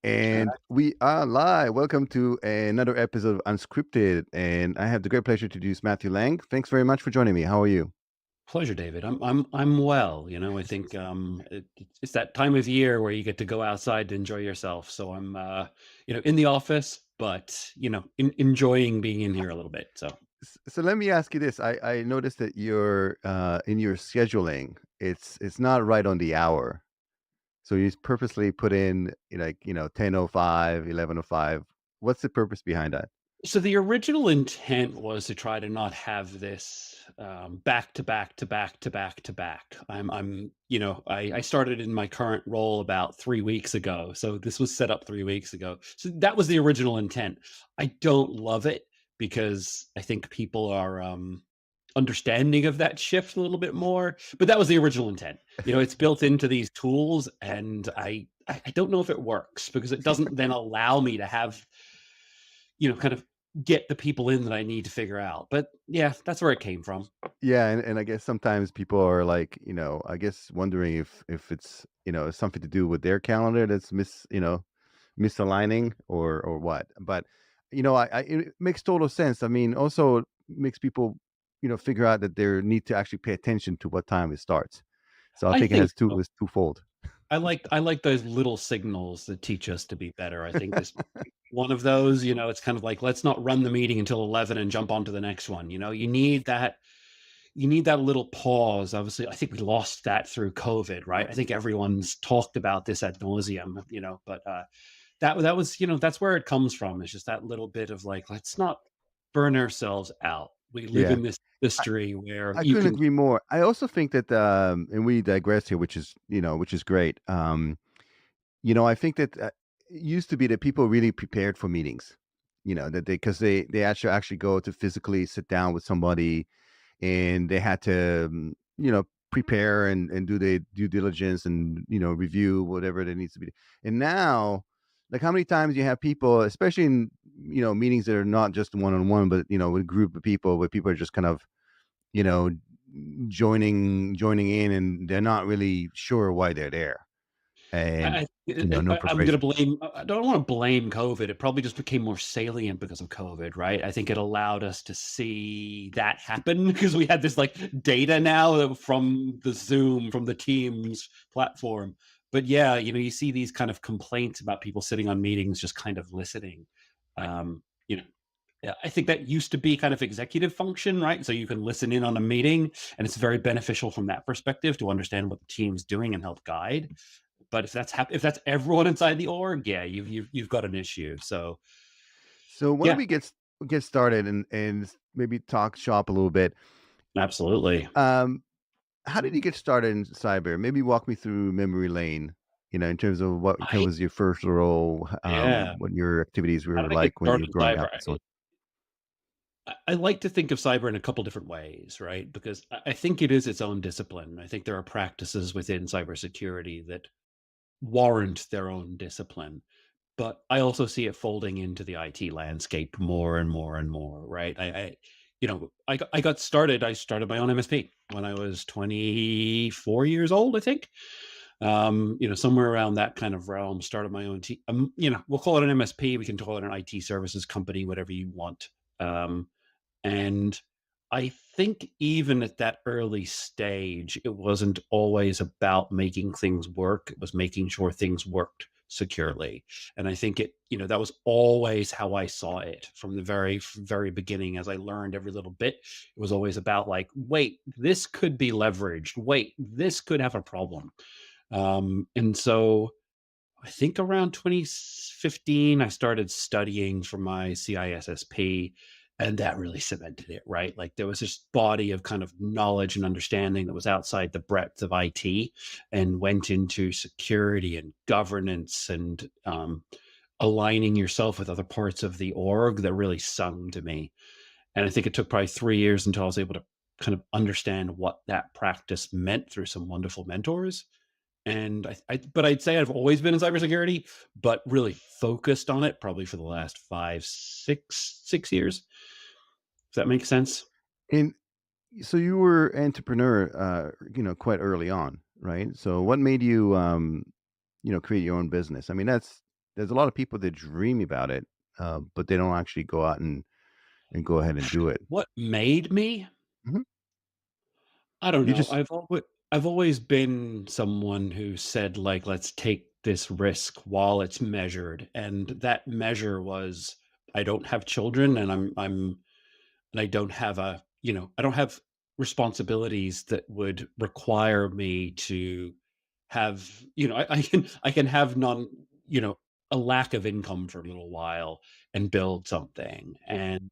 And we are live. Welcome to another episode of Unscripted. And I have the great pleasure to introduce Matthew Lang. Thanks very much for joining me. How are you? Pleasure, David. I'm well. I think it's that time of year where you get to go outside to enjoy yourself. So I'm in the office, but enjoying being in here a little bit. So So let me ask you this. I noticed that you're in your scheduling, it's not right on the hour. So you purposely put in 10:05, 11:05. What's the purpose behind that? so the original intent was to try to not have this back to back to back to back to back. I started in my current role about 3 weeks ago, so this was set up 3 weeks ago. So that was the original intent. I don't love it because I think people are understanding of that shift a little bit more, but that was the original intent. It's built into these tools, and I don't know if it works because it doesn't then allow me to have kind of get the people in that I need to figure out. But yeah, that's where it came from. Yeah, and I guess sometimes people are like, I guess wondering if it's, something to do with their calendar that's misaligning or what. But it makes total sense. I mean, also makes people, figure out that they need to actually pay attention to what time it starts. So I I think think so. it's twofold. I like those little signals that teach us to be better. I think this one of those, it's kind of like let's not run the meeting until 11 and jump on to the next one. You need that little pause. Obviously, I think we lost that through COVID, right? I think everyone's talked about this ad nauseum, but that was, that's where it comes from. It's just that little bit of like, let's not burn ourselves out. We live Yeah. in this history where I you couldn't can. agree more. I also think that, and we digress here, which is great. I think that it used to be that people really prepared for meetings. That because they actually go to physically sit down with somebody, and they had to, prepare and do the due diligence and review whatever there needs to be. And now, like how many times you have people, especially in meetings that are not just one on one, but with a group of people where people are just kind of you know, joining in, and they're not really sure why they're there, and, I, no I'm going to preparation. blame. I don't want to blame COVID. It probably just became more salient because of COVID, right? I think it allowed us to see that happen because we had this like data now from the Zoom, from the Teams platform. But yeah, you see these kind of complaints about people sitting on meetings, just kind of listening. Um, you know, yeah, I think that used to be kind of executive function, right? So you can listen in on a meeting, and it's very beneficial from that perspective to understand what the team's doing and help guide. But if that's everyone inside the org, yeah, you've got an issue. So So why don't yeah, we get started and maybe talk shop a little bit. absolutely. Um, how did you get started in cyber? Maybe walk me through memory lane, in terms of what kind of I was your first role, Yeah. what your activities How were did I get like when you started were in growing cyber? up and so on. I like to think of cyber in a couple different ways, right? Because I think it is its own discipline. I think there are practices within cybersecurity that warrant their own discipline. But I also see it folding into the IT landscape more and more and more, right? I started my own MSP when I was 24 years old, I think. Somewhere around that kind of realm, started my own team. We'll call it an MSP. We can call it an IT services company, whatever you want. Um, and I think even at that early stage, it wasn't always about making things work. It was making sure things worked securely. And I think that was always how I saw it from the very beginning. As I learned every little bit, it was always about like, wait, this could be leveraged. Wait, this could have a problem. And so I think around 2015, I started studying for my CISSP, and that really cemented it, right? Like there was this body of kind of knowledge and understanding that was outside the breadth of IT and went into security and governance and aligning yourself with other parts of the org that really sung to me. And I think it took probably 3 years until I was able to kind of understand what that practice meant through some wonderful mentors. And but I'd say I've always been in cybersecurity, but really focused on it probably for the last 6 years. Does that make sense? And so you were entrepreneur, quite early on, right? So what made you, create your own business? I mean, there's a lot of people that dream about it, but they don't actually go out and go ahead and do it. What made me? Mhm. I don't You know. just I've always been someone who said, like, let's take this risk while it's measured. And that measure was, I don't have children, and I don't have I don't have responsibilities that would require me to have, I can have a lack of income for a little while and build something. And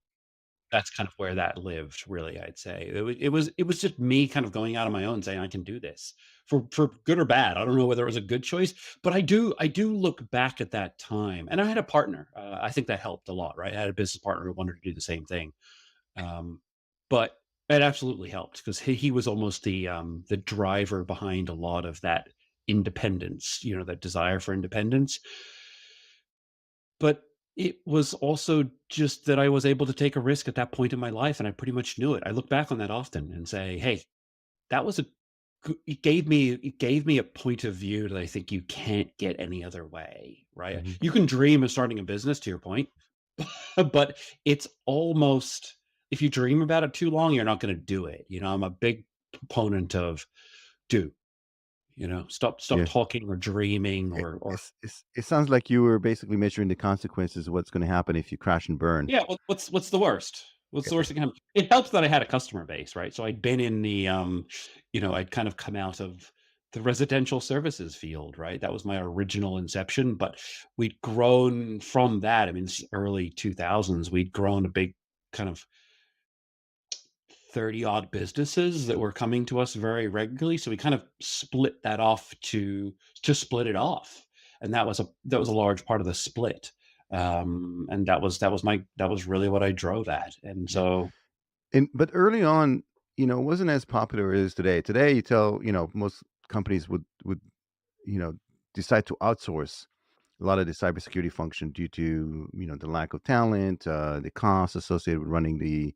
that's kind of where that lived, really, I'd say. It was just me kind of going out on my own saying, "I can do this," for good or bad. I don't know whether it was a good choice, but I do look back at that time, and I had a partner. I think that helped a lot, right? I had a business partner who wanted to do the same thing, um, but it absolutely helped because he was almost the driver behind a lot of that independence, that desire for independence. But it was also just that I was able to take a risk at that point in my life, and I pretty much knew it. I look back on that often and say, "Hey, that was a it gave me a point of view that I think you can't get any other way," right? Mhm. You can dream of starting a business, to your point, but it's almost, if you dream about it too long, you're not gonna do it. I'm a big proponent of do, stop Yeah. talking or dreaming or It sounds like you were basically measuring the consequences of what's gonna happen if you crash and burn. Yeah, what's the worst? What's the Yeah. worst that can happen? It helps that I had a customer base, right? So I'd been in I'd kind of come out of the residential services field, right? That was my original inception, but we'd grown from that. I mean, this is early 2000s. We'd grown a big kind of 30 odd businesses that were coming to us very regularly. So we kind of split that off to split it off. And that was a large part of the split. And that was really what I drove at. And Yeah. so But early on, it wasn't as popular as today. Today, you tell, most companies would, you know, decide to outsource a lot of the cybersecurity function due to, the lack of talent, the costs associated with running the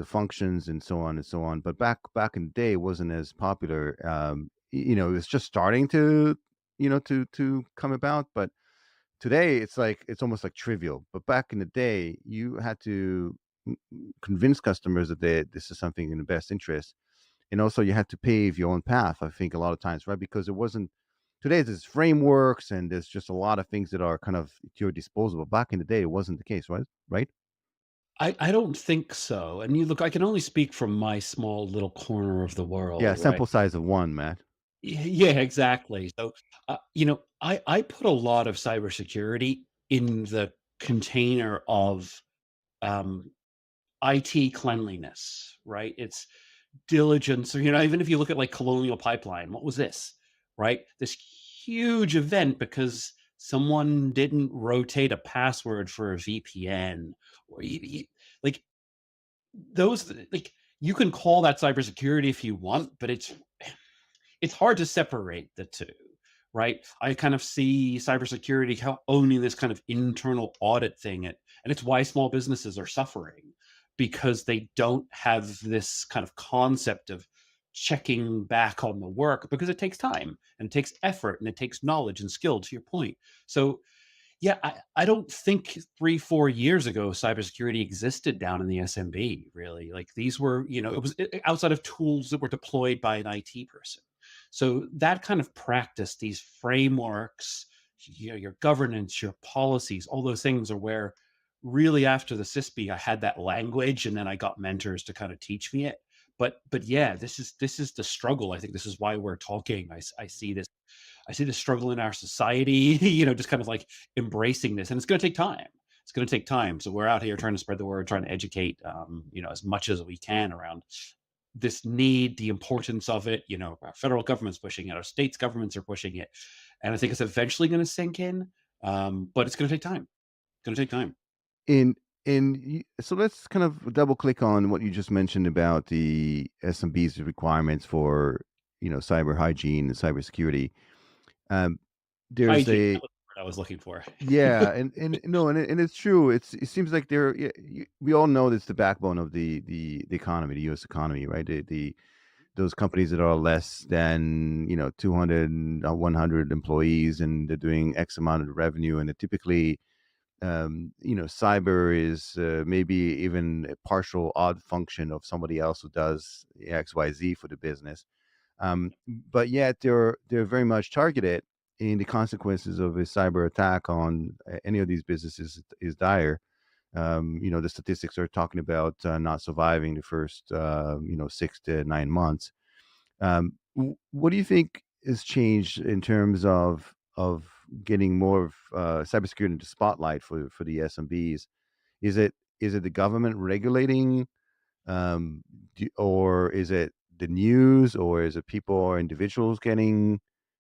functions and so on and so on. But back in the day, it wasn't as popular. It was just starting to, to come about. But today, it's almost like trivial. But back in the day, you had to convince customers that this is something in the best interest, and also you had to pave your own path. I think a lot of times, right? Because it wasn't. Today, there's frameworks and there's just a lot of things that are kind of at your disposal. But back in the day, it wasn't the case, right? Right? I don't think so. And you look, I can only speak from my small little corner of the Yeah, world, right? sample size of one, Matt. Yeah, exactly. So, I put a lot of cybersecurity in the container of um, IT cleanliness, right? It's diligence, or even if you look at like Colonial Pipeline, what was this, right? This huge event because someone didn't rotate a password for a VPN, or like like you can call that cybersecurity if you want, but it's hard to separate the two, right? I kind of see cybersecurity owning this kind of internal audit thing, and it's why small businesses are suffering because they don't have this kind of concept of checking back on the work because it takes time and it takes effort and it takes knowledge and skill, to your point. So yeah, I don't think 3, 4 years ago, cybersecurity existed down in the SMB, really. Like, these were, it was outside of tools that were deployed by an IT person. So that kind of practice, these frameworks, your governance, your policies, all those things are where really after the CISSP, I had that language, and then I got mentors to kind of teach me it. But yeah, this is the struggle. I think this is why we're talking. I see this struggle in our society, just kind of like embracing this, and it's going to take time. It's going to take time. So we're out here trying to spread the word, trying to educate, as much as we can around this need, the importance of it. Our federal government's pushing it, our states governments are pushing it, and I think it's eventually going to sink in. But it's going to take time. It's going to take time. So let's kind of double click on what you just mentioned about the SMB's requirements for cyber hygiene and cybersecurity. Um, there's Hygiene. a That was the word I was looking for. Yeah, and no, and it's true. It seems like we all know that's the backbone of the economy, the U.S. economy, right? The those companies that are less than 200, 100 employees, and they're doing X amount of revenue, and it typically cyber is maybe even a partial odd function of somebody else who does XYZ for the business. But yet they're very much targeted, and the consequences of a cyber attack on any of these businesses is dire. The statistics are talking about not surviving the first 6 to 9 months. What do you think has changed in terms of getting more of cybersecurity into spotlight for the SMBs? Is it the government regulating, or is it the news, or is it people or individuals getting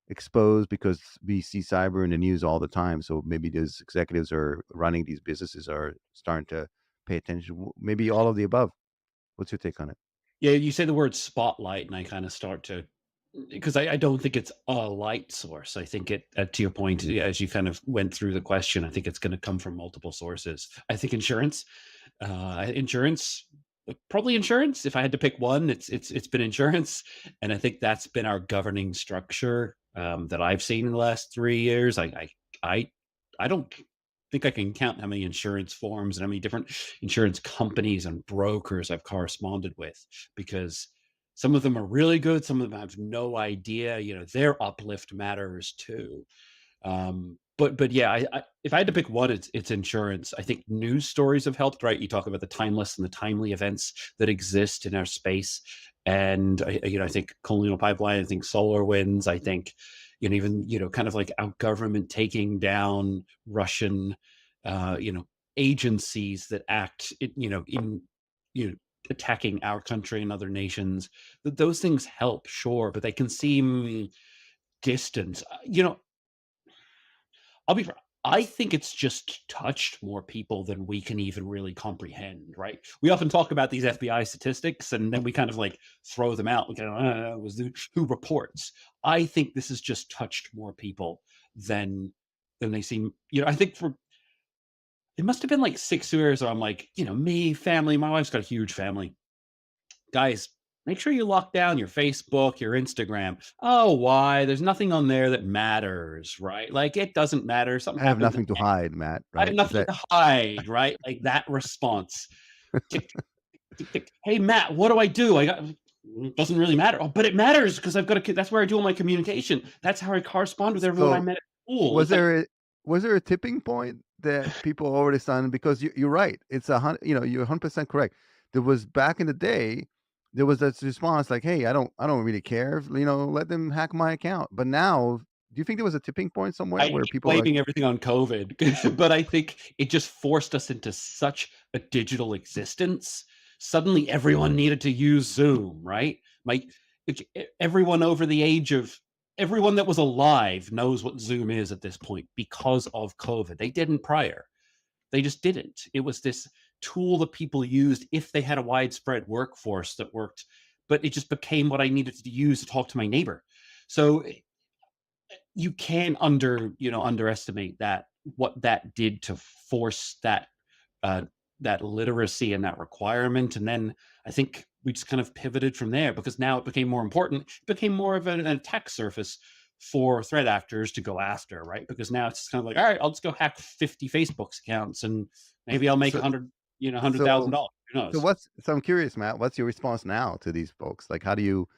exposed? Because we see cyber in the news all the time, so maybe those executives are running these businesses are starting to pay attention. Maybe all of the above. What's your take on it? Yeah, you say the word spotlight, and I kind of start to, because I don't think it's a light source. I think it, to your point, yeah, as you kind of went through the question, I think it's going to come from multiple sources. I think insurance, probably insurance. If I had to pick one, it's been insurance, and I think that's been our governing structure that I've seen in the last 3 years. I I don't think I can count how many insurance forms and how many different insurance companies and brokers I've corresponded with, because some of them are really good, some of them have no idea. Their uplift matters too. But yeah, if I had to pick one, it's insurance. I think news stories have helped, right? You talk about the timeless and the timely events that exist in our space, and I think Colonial Pipeline, I think Solar Winds, I think even kind of like our government taking down Russian, uh, you know, agencies that act, in you know attacking our country and other nations. Those things help, sure, but they can seem distant. I'll be fr I think it's just touched more people than we can even really comprehend, right? We often talk about these FBI statistics, and then we kind of, like, throw them out. We go, "It was who reports." I think this has just touched more people than they seem. I think for it must have been, like, 6 years where I'm like, me, family, my wife's got a huge family. Guys, make sure you lock down your Facebook, your Instagram. Oh, why? There's nothing on there that matters, right? Like, it doesn't matter. I Something have happens. nothing to hide, Matt, I have right? Is nothing that to hide, right? Like that response. Tick, tick, tick. Hey, Matt, what do I do? It doesn't really matter. Oh, but it matters because I've got a kid. That's where I do all my communication. That's how I correspond with everyone I so? met at school. Was It's like, there a was there a tipping point that people already signed? Because you're right. It's you're 100% correct. There was back in the day, there was this response like, "Hey, I don't really care. Let them hack my account." But now, do you think there was a tipping point somewhere I where keep people are like, blaming everything on COVID, but I think it just forced us into such a digital existence. Suddenly, everyone needed to use Zoom, right? Like, everyone over the age of everyone that was alive knows what Zoom is at this point because of COVID. They didn't prior. They just didn't. It was this tool that people used if they had a widespread workforce that worked, but it just became what I needed to use to talk to my neighbor. So you can underestimate that, what that did to force uh that literacy and that requirement. And then I think we just kind of pivoted from there, because now it became more important. It became more of an attack surface for threat actors to go after, right? Because now it's kind of like, all right, I'll just go hack 50 Facebook accounts, and maybe I'll make so 100,000 so dollars. Who knows? so I'm curious, Matt, what's your response now to these folks? Like, what do you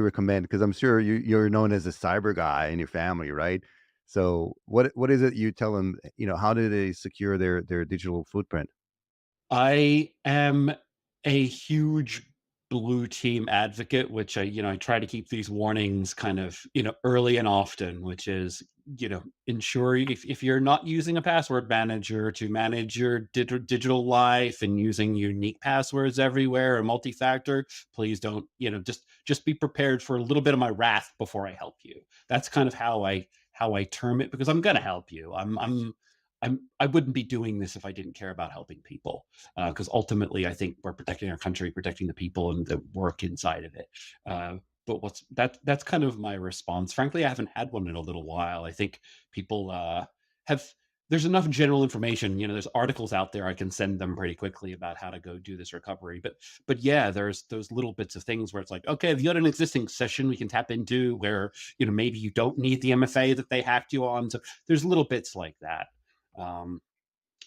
recommend? Because I'm sure you're known as a cyber guy in your family, right? So what is it you tell them? How do they secure their digital footprint? I am a huge blue team advocate, which I try to keep these warnings kind of, early and often, which is, ensure if you're not using a password manager to manage your digital life and using unique passwords everywhere and multi-factor, please don't, just be prepared for a little bit of my wrath before I help you. That's kind of how I term it, because I'm going to help you. I wouldn't be doing this if I didn't care about helping people, because ultimately, I think we're protecting our country, protecting the people and the work inside of it. But that's kind of my response. Frankly, I haven't had one in a little while. I think people have. there's enough general information. There's articles out there I can send them pretty quickly about how to go do this recovery. But yeah, there's those little bits of things where it's like, okay, if you got an existing session we can tap into where maybe you don't need the MFA that they hacked you on. So there's little bits like that. Um,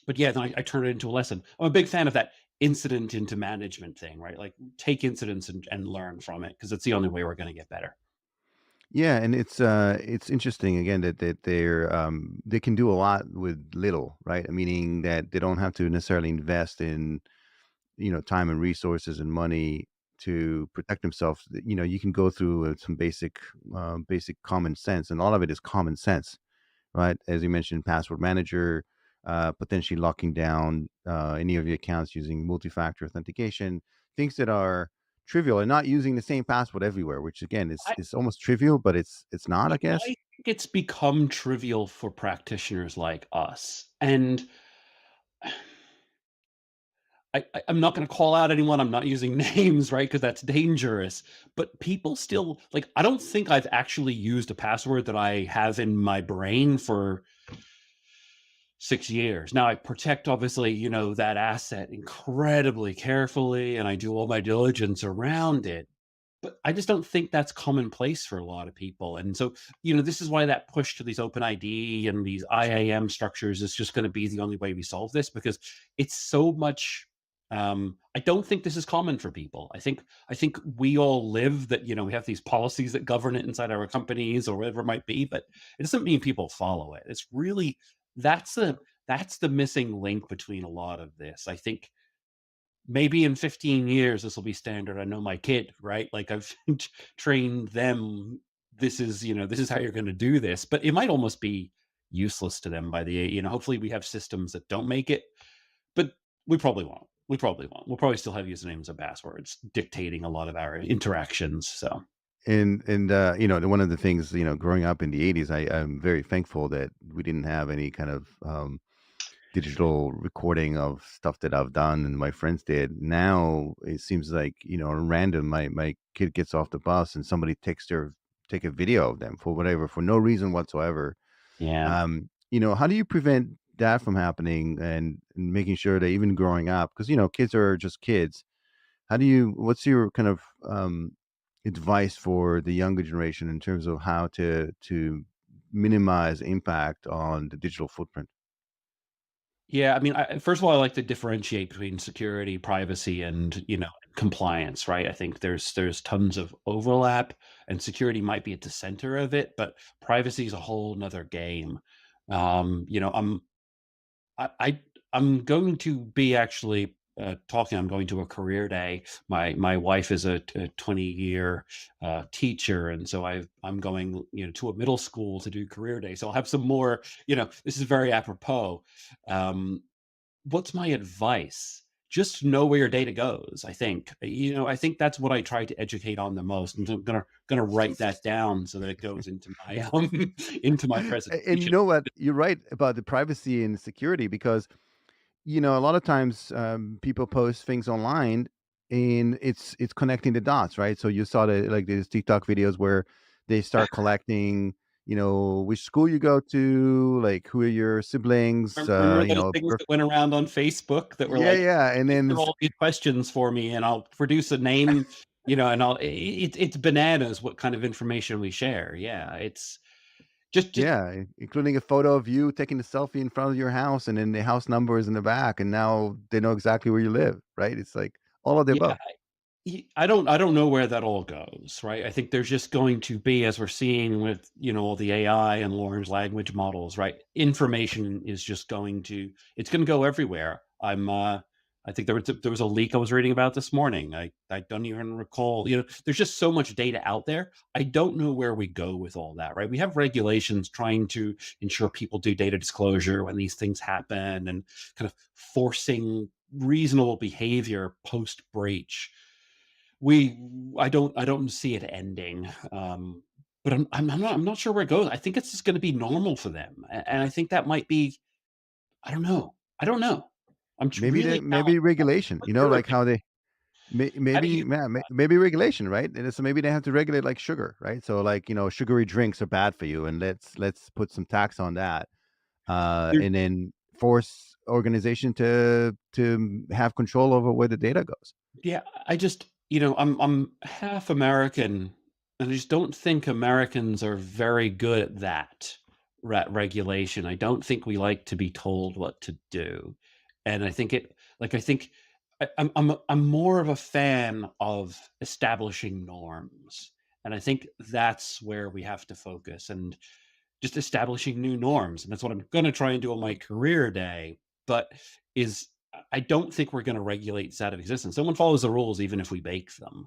but yeah, then I turn it into a lesson. I'm a big fan of that incident into management thing, right? Like take incidents and learn from it because it's the only way we're going to get better. Yeah, and it's interesting again that they can do a lot with little, right? Meaning that they don't have to necessarily invest in time and resources and money to protect themselves. You can go through some basic common sense, and all of it is common sense, right? As you mentioned, password manager, potentially locking down any of your accounts using multi-factor authentication, things that are trivial, and not using the same password everywhere, which again is almost trivial, but it's not, I I guess. think it's become trivial for practitioners like us. And I'm not going to call out anyone. I'm not using names, right? Because that's dangerous. But people still, like, I don't think I've actually used a password that I have in my brain for 6 years. Now I protect, obviously, that asset incredibly carefully and I do all my diligence around it. But I just don't think that's commonplace for a lot of people. And so, this is why that push to these open ID and these IAM structures is just going to be the only way we solve this because it's so much. I don't think this is common for people. I think we all live that, we have these policies that govern it inside our companies or whatever it might be, but it doesn't mean people follow it. It's really that's the that's the missing link between a lot of this. I think maybe in 15 years this will be standard. I know my kid, right? Like I've trained them. This is how you're going to do this, but it might almost be useless to them by hopefully we have systems that don't make it, but we probably won't. We'll probably still have usernames and passwords dictating a lot of our interactions. So And one of the things, growing up in the 80s, I'm very thankful that we didn't have any kind of digital recording of stuff that I've done and my friends did. Now it seems like, random, my kid gets off the bus and somebody take a video of them for whatever, for no reason whatsoever. yeah. How do you prevent that from happening, and making sure that even growing up, because kids are just kids. What's your kind of advice for the younger generation in terms of how to minimize impact on the digital footprint? Yeah, I mean, first of all, I like to differentiate between security, privacy, and compliance. Right? I think there's tons of overlap, and security might be at the center of it, but privacy is a whole nother game. Um, you know, I'm I I'm going to be actually talking. I'm going to a career day. My wife is a 20-year teacher, and so I'm going to a middle school to do career day. So I'll have some more. This is very apropos. Um, what's my advice? Just know where your data goes. I think that's what I try to educate on the most, and so I'm gonna write that down so that it goes into my into my And you presentation. know what? You're right about the privacy and security, because a lot of times people post things online, and it's connecting the dots, right? So you saw like these TikTok videos where they start collecting, which school you go to, like who are your siblings, Remember those things that went around on Facebook that were yeah, like, yeah, and then "Answer all these questions for me, and I'll produce a name," and it's bananas what kind of information we share. Yeah, it's just yeah, including a photo of you taking a selfie in front of your house, and then the house number is in the back, and now they know exactly where you live, right? It's like all of the yeah. above. I don't know where that all goes, right? I think there's just going to be, as we're seeing with all the AI and large language models, right? Information is just it's going to go everywhere. I think there was a leak I was reading about this morning. I don't even recall. There's just so much data out there. I don't know where we go with all that, right? We have regulations trying to ensure people do data disclosure when these things happen, and kind of forcing reasonable behavior post breach. we I don't see it ending. But I'm not sure where it goes. I think it's just going to be normal for them, and I think that might be. I don't know. Really Maybe challenged. regulation, What's your like opinion? how they How do maybe you? yeah, maybe regulation, right? And so maybe they have to regulate like sugar, right? So like, sugary drinks are bad for you, and let's put some tax on that. There and then force organization to have control over where the data goes. Yeah, I just, I'm half American, and I just don't think Americans are very good at that regulation. I don't think we like to be told what to do, and I think I'm more of a fan of establishing norms, and I think that's where we have to focus and just establishing new norms, and that's what I'm going to try and do on my career day. But is I don't think we're going to regulate this out of existence. Someone follows the rules, even if we make them.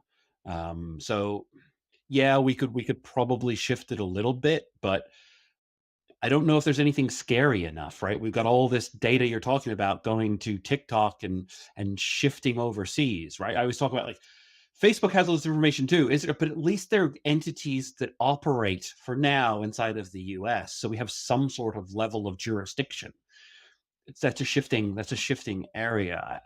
So yeah, we could probably shift it a little bit, but I don't know if there's anything scary enough, right? We've got all this data you're talking about going to TikTok and shifting overseas, right? I always talk about like Facebook has all this information too, is it? But at least they're entities that operate for now inside of the US, so we have some sort of level of jurisdiction. That's a shifting area.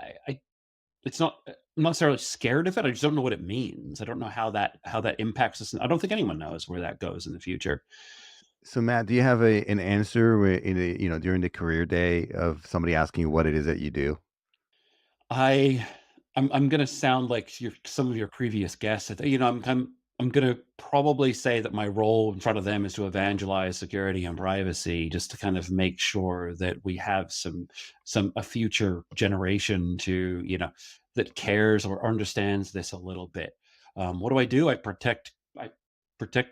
It's not. I'm not necessarily scared of it. I just don't know what it means. I don't know how that impacts us. I don't think anyone knows where that goes in the future. So Matt, do you have an answer in during the career day of somebody asking you what it is that you do? I I'm gonna sound like some of your previous guests. I'm gonna probably say that my role in front of them is to evangelize security and privacy, just to kind of make sure that we have some a future generation to that cares or understands this a little bit. What do? I protect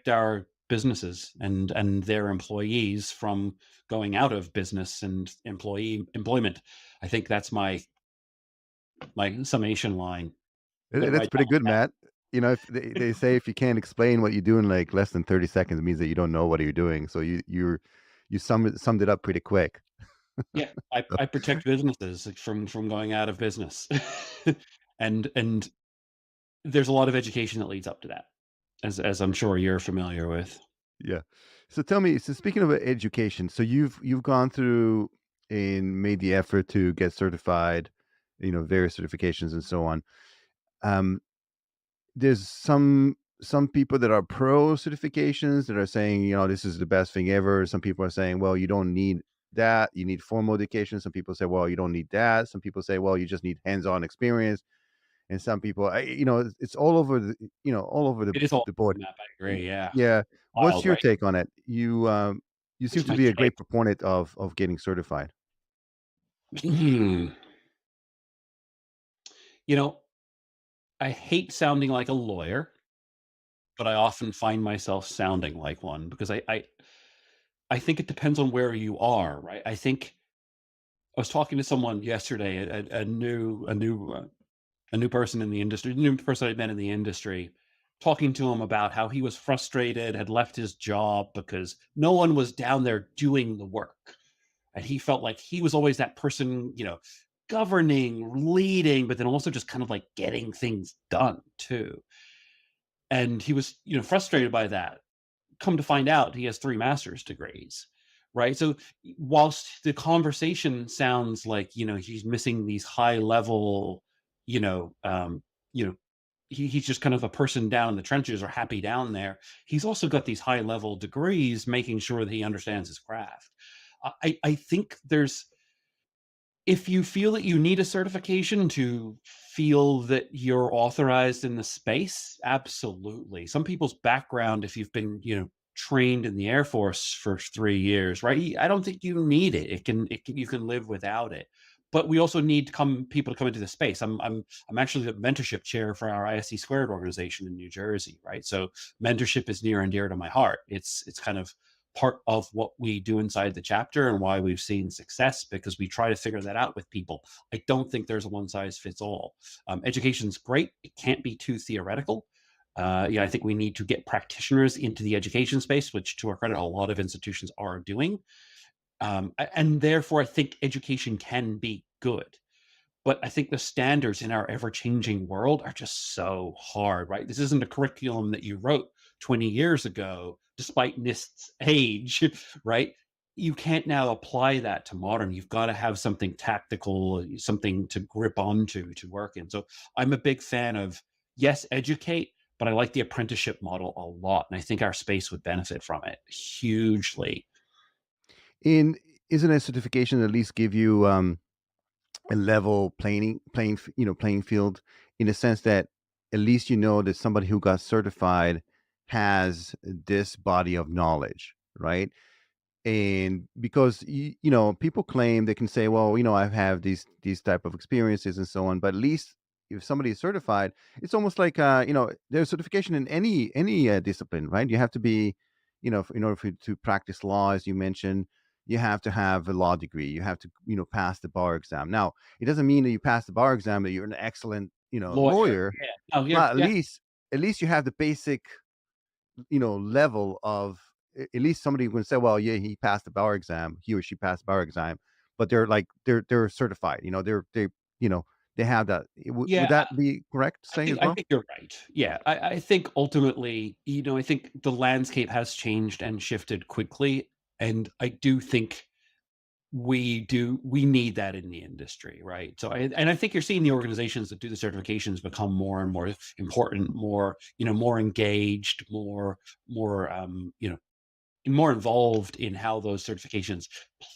our businesses and their employees from going out of business and employment. I think that's my summation line. I'm gonna That's write that pretty good, one Matt. If they say if you can't explain what you do in like less than 30 seconds, it means that you don't know what you're doing. So you summed it up pretty quick. down. Yeah, I protect businesses like, from going out of business, and there's a lot of education that leads up to that, as I'm sure you're familiar with. Yeah. So tell me, so speaking of education, so you've gone through and made the effort to get certified, various certifications and so on. Um, there's some people that are pro certifications that are saying, this is the best thing ever. Some people are saying, well, you don't need that. You need formal education. Some people say, well, you don't need that. Some people say, well, you just need hands-on experience. And some people, it's all over all over It is all the board. map. I agree. Yeah, Yeah. What's wild, your right? take on it? You seem Here's to my be a take. great proponent of getting certified. Hmm. You know, I hate sounding like a lawyer, but I often find myself sounding like one because I think it depends on where you are, right? I think I was talking to someone yesterday, a new person in the industry, new person I met in the industry, talking to him about how he was frustrated, had left his job because no one was down there doing the work. And he felt like he was always that person, governing, leading, but then also just kind of like getting things done too. And he was, frustrated by that. Come to find out, he has 3 master's degrees, right? So, whilst the conversation sounds like, he's missing these high level, you know, um, you know, he's just kind of a person down in the trenches or happy down there. He's also got these high level degrees, making sure that he understands his craft. I think if you feel that you need a certification to feel that you're authorized in the space, absolutely. Some people's background, if you've been, trained in the Air Force for 3 years, right? I don't think you need it. You can live without it. But we also need people to come into the space. I'm actually the mentorship chair for our ISC Squared organization in New Jersey, right? So mentorship is near and dear to my heart. It's kind of part of what we do inside the chapter and why we've seen success because we try to figure that out with people. I don't think there's a one size fits all. Education's great. It can't be too theoretical. Yeah, I think we need to get practitioners into the education space, which to our credit, a lot of institutions are doing. And therefore, I think education can be good. But I think the standards in our ever changing world are just so hard, right? This isn't a curriculum that you wrote 20 years ago, despite NIST's age, right? You can't now apply that to modern. You've got to have something tactical, something to grip onto to work in. So I'm a big fan of, yes, educate, but I like the apprenticeship model a lot. And I think our space would benefit from it hugely. isn't a certification at least give you a level playing field, in a sense that at least you know that somebody who got certified has this body of knowledge, right? And because people claim, they can say, well, I have these type of experiences and so on, but at least if somebody is certified, it's almost like there's certification in any discipline, right? You have to be, in order to practice law, as you mentioned, you have to have a law degree, you have to pass the bar exam. Now, it doesn't mean that you pass the bar exam that you're an excellent Lawyer. lawyer, Yeah. Oh, yeah. but at Yeah. least you have the basic level of, at least somebody who can say, well, yeah, he passed the bar exam, he or she passed the bar exam, but they're like they're certified, you know they have that. Would Yeah. that be correct to say as I well? think you're right. Yeah, I think ultimately, I think the landscape has changed and shifted quickly, and I do think we need that in the industry, right? So I think you're seeing the organizations that do the certifications become more and more important, more more engaged, more involved in how those certifications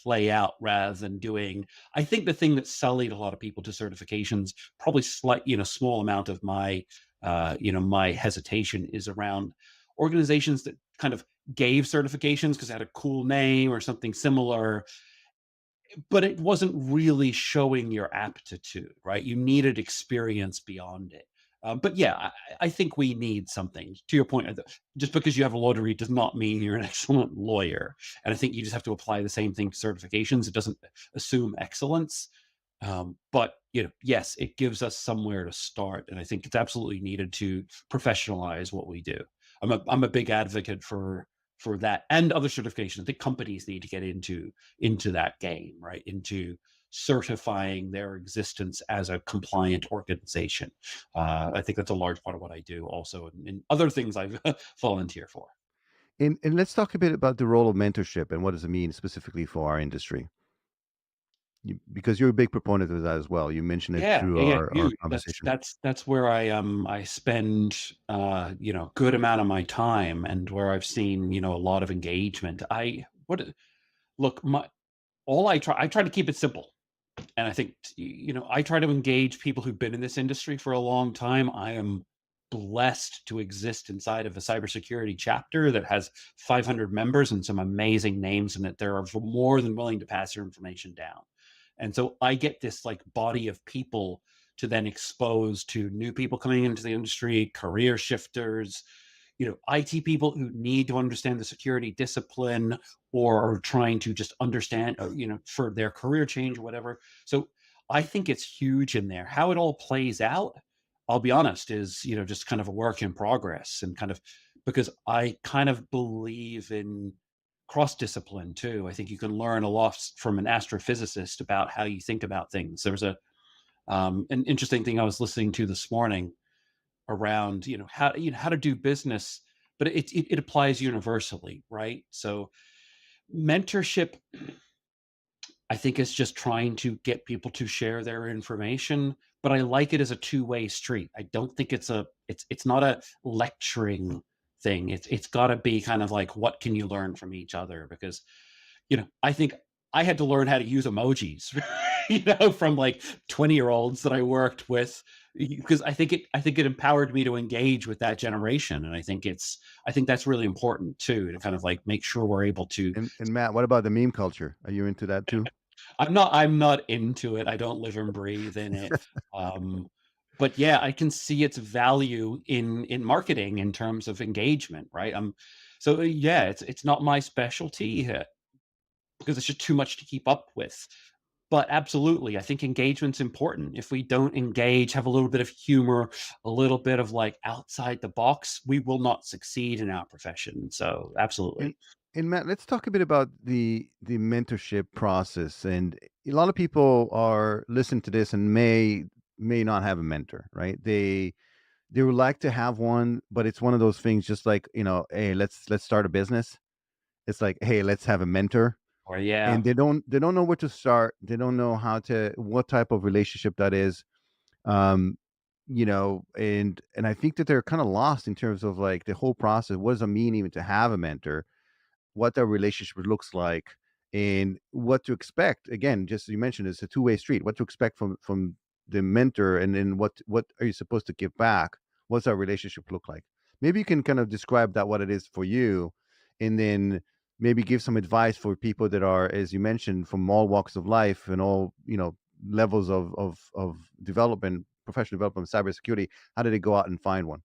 play out rather than doing. I think the thing that sullied a lot of people to certifications, probably small amount of my my hesitation is around organizations that kind of gave certifications because it had a cool name or something similar, but it wasn't really showing your aptitude, right? You needed experience beyond it. But yeah, I think we need something. To your point, just because you have a law degree does not mean you're an excellent lawyer. And I think you just have to apply the same thing to certifications. It doesn't assume excellence. But yes, it gives us somewhere to start, and I think it's absolutely needed to professionalize what we do. I'm a big advocate for that and other certifications. I think companies need to get into that game, right? Into certifying their existence as a compliant organization. I think that's a large part of what I do, also, and other things I've volunteer for. And let's talk a bit about the role of mentorship and what does it mean specifically for our industry. Because you're a big proponent of that as well. You mentioned it Yeah, through yeah, yeah, our huge. That's conversation. that's that's where I spend good amount of my time, and where I've seen a lot of engagement. I what look my all I try to keep it simple. And I think, I try to engage people who've been in this industry for a long time. I am blessed to exist inside of a cybersecurity chapter that has 500 members and some amazing names in it. They're more than willing to pass your information down. And so I get this like body of people to then expose to new people coming into the industry, career shifters, IT people who need to understand the security discipline or are trying to just understand, for their career change or whatever. So I think it's huge in there. How it all plays out, I'll be honest, is, just kind of a work in progress, and kind of because I kind of believe in cross discipline too. I think you can learn a lot from an astrophysicist about how you think about things. There was an interesting thing I was listening to this morning around how to do business, but it applies universally, right? So mentorship, I think, is just trying to get people to share their information, but I like it as a two-way street. I don't think it's not a lecturing thing. It's got to be kind of like, what can you learn from each other? Because I think I had to learn how to use emojis, from like 20-year-olds that I worked with, because I think it empowered me to engage with that generation. And I think that's really important too, to kind of like make sure we're able to. And Matt, what about the meme culture? Are you into that too? I'm not into it. I don't live and breathe in it. Um, but yeah, I can see its value in marketing in terms of engagement, right? So yeah, it's not my specialty, because it's just too much to keep up with. But absolutely, I think engagement's important. If we don't engage, have a little bit of humor, a little bit of like outside the box, we will not succeed in our profession. So And absolutely. and Matt, let's talk a bit about the mentorship process. And a lot of people are listening to this and may not have a mentor, right? They would like to have one, but it's one of those things, just like, hey, let's start a business. It's like, hey, let's have a mentor. Or yeah, And they don't know where to start. They don't know what type of relationship that is. Um, and I think that they're kind of lost in terms of like the whole process. What does it mean even to have a mentor? What their relationship looks like, and what to expect. Again, just you mentioned, it's a two-way street. What to expect from the mentor, and then what are you supposed to give back? What's our relationship look like? Maybe you can kind of describe that, what it is for you, and then maybe give some advice for people that are, as you mentioned, from all walks of life and all, levels of development, professional development, cybersecurity. How do they go out and find one?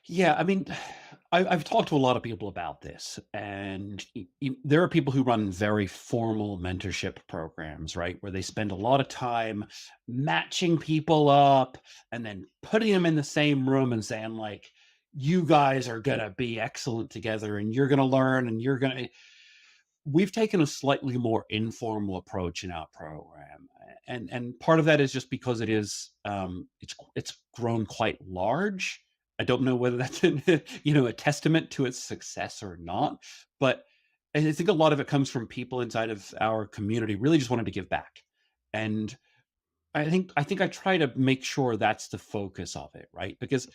Yeah, I mean, I've talked to a lot of people about this, and there are people who run very formal mentorship programs, right, where they spend a lot of time matching people up and then putting them in the same room and saying, like, you guys are going to be excellent together and you're going to learn and you're going to. We've taken a slightly more informal approach in our program, and part of that is just because it's grown quite large. I don't know whether that's a testament to its success or not, but I think a lot of it comes from people inside of our community really just wanted to give back, and I think I try to make sure that's the focus of it, right? Because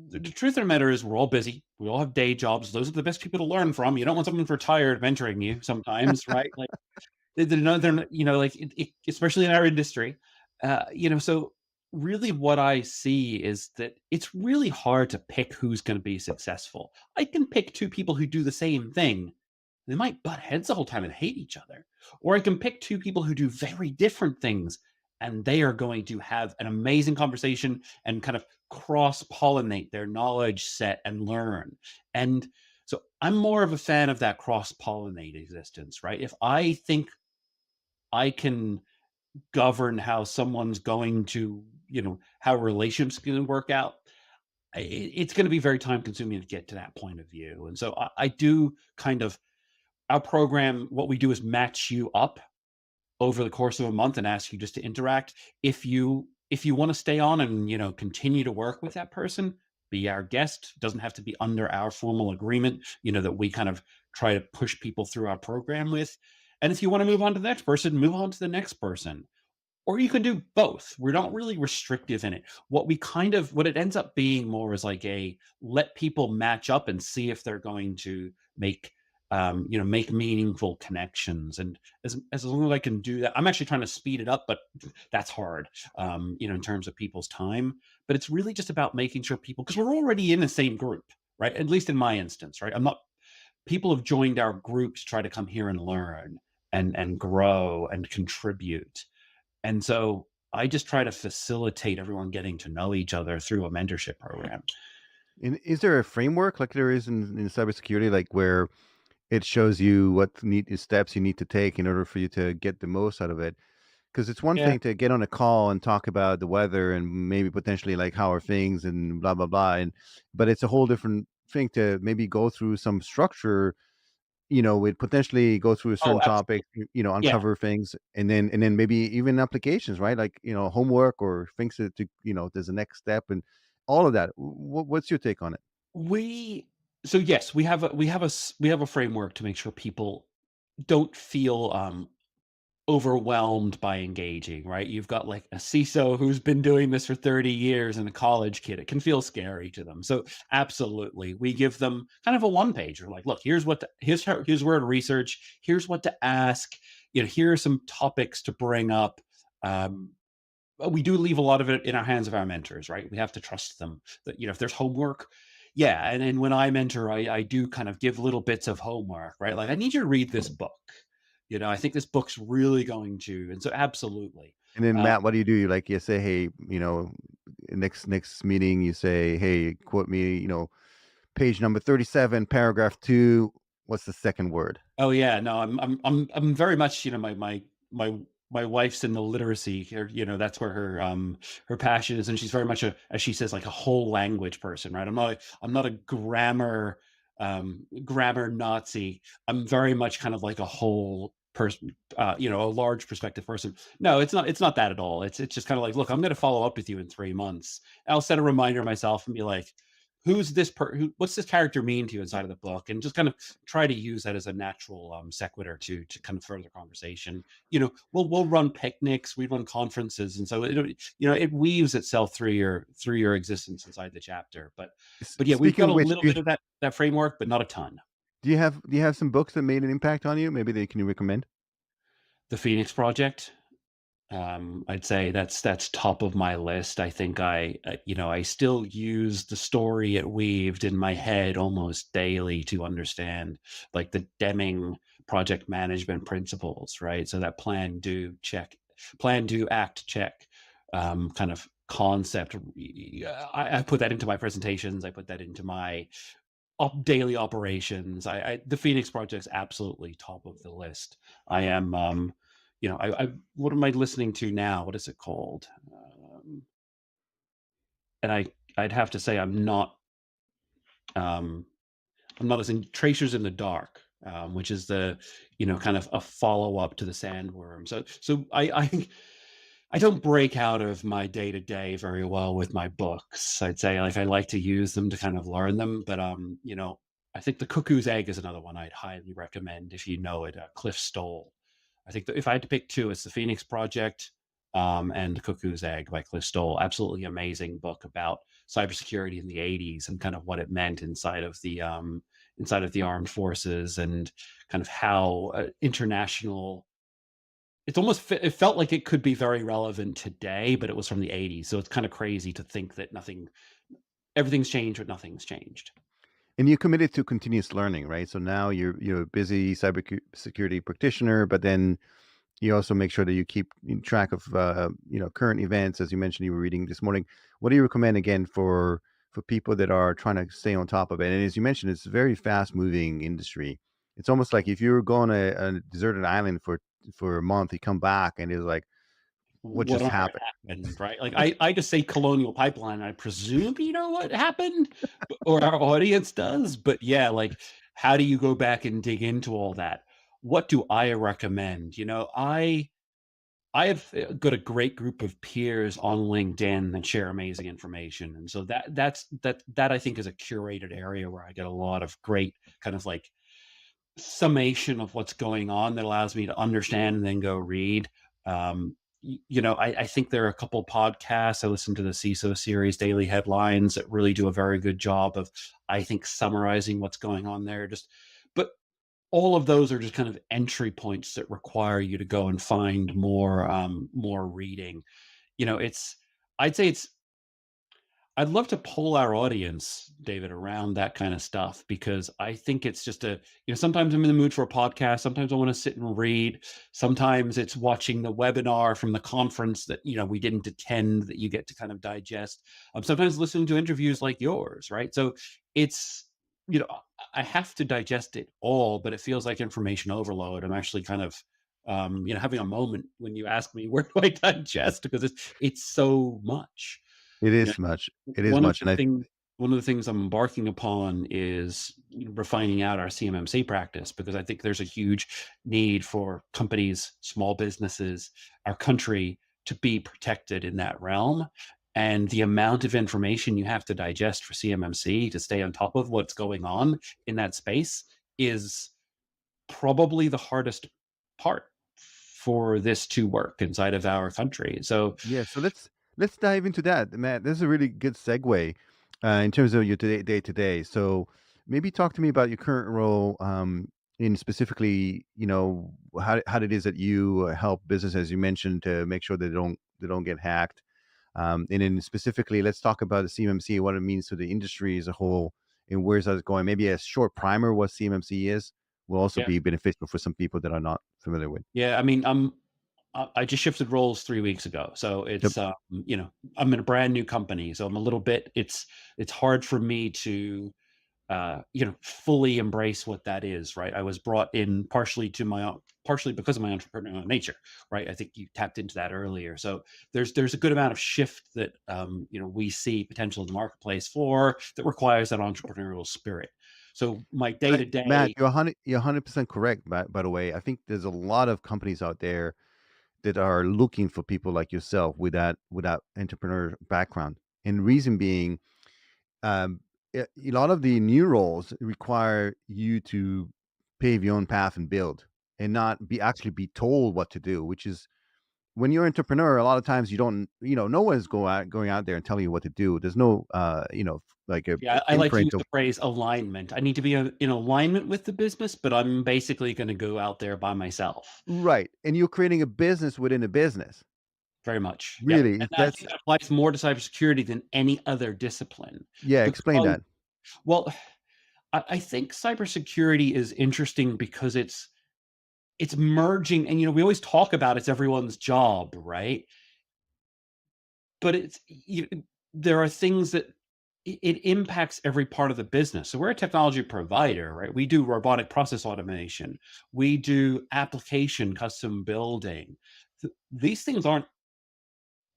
the truth of the matter is we're all busy. We all have day jobs. Those are the best people to learn from. You don't want someone retired mentoring you sometimes, right? Like they're not, like especially in our industry. So really what I see is that it's really hard to pick who's going to be successful. I can pick two people who do the same thing. They might butt heads the whole time and hate each other. Or I can pick two people who do very different things and they are going to have an amazing conversation and kind of cross pollinate their knowledge set and learn. And so I'm more of a fan of that cross pollinate existence, right? If I think I can govern how someone's going to, how relationships going to work out, it's going to be very time consuming to get to that point of view. And so I do kind of our program, what we do is match you up over the course of a month and ask you just to interact. If you want to stay on and continue to work with that person, be our guest. Doesn't have to be under our formal agreement, that we kind of try to push people through our program with. And if you want to move on to the next person, move on to the next person. Or you can do both. We're not really restrictive in it. What it ends up being more is like a let people match up and see if they're going to make meaningful connections. And as long as I can do that, I'm actually trying to speed it up, but that's hard, in terms of people's time. But it's really just about making sure people, because we're already in the same group, right? At least in my instance, right? I'm not. People have joined our group to try to come here and learn and grow and contribute, and so I just try to facilitate everyone getting to know each other through a mentorship program. And is there a framework like there is in cybersecurity, like where it shows you what steps you need to take in order for you to get the most out of it? Because it's one Yeah. thing to get on a call and talk about the weather and maybe potentially like how are things and blah blah blah, but it's a whole different thing to maybe go through some structure, with potentially go through a Oh, certain topic, absolutely. Yeah. uncover things, and then maybe even applications, right? Like, homework or things there's a next step and all of that. What's your take on it? We so yes, we have a framework to make sure people don't feel overwhelmed by engaging, right? You've got like a CISO who's been doing this for 30 years and a college kid. It can feel scary to them. So absolutely. We give them kind of a one pager. Like, look, here's where to research, here's what to ask, here are some topics to bring up. But we do leave a lot of it in our hands of our mentors, right? We have to trust them that, if there's homework, yeah. And when I mentor, I do kind of give little bits of homework, right? Like, I need you to read this book. I think this book's really going to, and so absolutely. And then Um, Matt, what do you do? You say, hey, next meeting, you say, hey, quote me, page number 37, paragraph 2. What's the second word? oh yeah, no, I'm very much, my wife's in the literacy here, that's where her passion is, and she's very much as she says, like a whole language person, right? I'm not a grammar Nazi. I'm very much kind of like a whole person, a large perspective person. No, it's not that at all. It's just kind of like, look, I'm going to follow up with you in 3 months. I'll set a reminder myself and be like, what's this character mean to you inside of the book, and just kind of try to use that as a natural sequitur to kind of further conversation. We'll run picnics, we run conferences, and so it weaves itself through your existence inside the chapter. But yeah, we've Speaking got of a which, little bit of that framework, but not a ton. Do you have some books that made an impact on you? Maybe they can you recommend? The Phoenix Project. I'd say that's top of my list. I think I still use the story it weaved in my head almost daily to understand like the Deming project management principles, right? So that plan, do, act, check kind of concept. I put that into my presentations. I put that into my daily operations. The Phoenix Project's absolutely top of the list. I am, what am I listening to now? What is it called? And I'd have to say um, I'm not as in Tracers in the Dark, which is kind of a follow up to the Sandworm. So I don't break out of my day to day very well with my books. I'd say like I like to use them to kind of learn them, but I think The Cuckoo's Egg is another one I'd highly recommend if you know it. Cliff Stoll. I think that if I had to pick two, it's The Phoenix Project and The Cuckoo's Egg by Cliff Stoll. Absolutely amazing book about cybersecurity in the '80s and kind of what it meant inside of the armed forces and kind of how international it felt like it could be very relevant today, but it was from the '80s, so it's kinda crazy to think that everything's changed, but nothing's changed. And you're committed to continuous learning, right? So now you're a busy security practitioner, but then you also make sure that you keep in track of current events. As you mentioned, you were reading this morning. What do you recommend again for people that are trying to stay on top of it? And as you mentioned, it's a very fast moving industry. It's almost like if you were going to a deserted island for a month, you come back and it's like, what What just on earth happened? happened, right? Like, I just say Colonial Pipeline, I presume you know what happened, or our audience does, but yeah, like, how do you go back and dig into all that? What do I recommend? I have got a great group of peers on LinkedIn that share amazing information, and so that I think is a curated area where I get a lot of great kind of like summation of what's going on that allows me to understand and then go read. I think there are a couple podcasts. I listen to the CISO series, Daily Headlines, that really do a very good job of, I think, summarizing what's going on there. But all of those are just kind of entry points that require you to go and find more reading. I'd say I'd love to pull our audience, David, around that kind of stuff because I think it's just sometimes I'm in the mood for a podcast. Sometimes I want to sit and read. Sometimes it's watching the webinar from the conference that, we didn't attend that you get to kind of digest. Sometimes listening to interviews like yours, right? So it's, you know, I have to digest it all, but it feels like information overload. I'm actually kind of, having a moment when you ask me where do I digest because it's so much. It You know, is much. It is one of much, the and I things one of the things I'm embarking upon is refining out our CMMC practice because I think there's a huge need for companies, small businesses, our country to be protected in that realm. And the amount of information you have to digest for CMMC to stay on top of what's going on in that space is probably the hardest part for this to work inside of our country. So yeah. So let's dive into that, Matt. This is a really good segue in terms of your day to day. So maybe talk to me about your current role in specifically, how it is that you help business, as you mentioned, to make sure they don't get hacked. And then specifically, let's talk about the CMMC, what it means to the industry as a whole, and where's that going. Maybe a short primer what CMMC is will also yeah, be beneficial for some people that are not familiar with. yeah. I mean, I just shifted roles 3 weeks ago, so Yep. I'm in a brand new company, so I'm a little bit. It's hard for me to fully embrace what that is, right? I was brought in partially because of my entrepreneurial nature, right? I think you tapped into that earlier. So there's a good amount of shift that we see potential in the marketplace for that requires that entrepreneurial spirit. So my day to Matt, day, you're 100% correct. By the way, I think there's a lot of companies out there that are looking for people like yourself with that entrepreneur background. And reason being, um, a lot of the new roles require you to pave your own path and build, and not be actually be told what to do, which is when you're an entrepreneur, a lot of times you don't, no one's going out there and telling you what to do. There's no, like a Yeah, I like to use imprint of the phrase alignment. I need to be in alignment with the business, but I'm basically going to go out there by myself. right, and you're creating a business within a business. Very much. Yep. Really, And I that's think that applies more to cybersecurity than any other discipline. yeah. Explain Because, that. well, I think cybersecurity is interesting because it's merging, and we always talk about it's everyone's job, right? But there are things that it impacts every part of the business. So we're a technology provider, right? We do robotic process automation. We do application custom building. These things aren't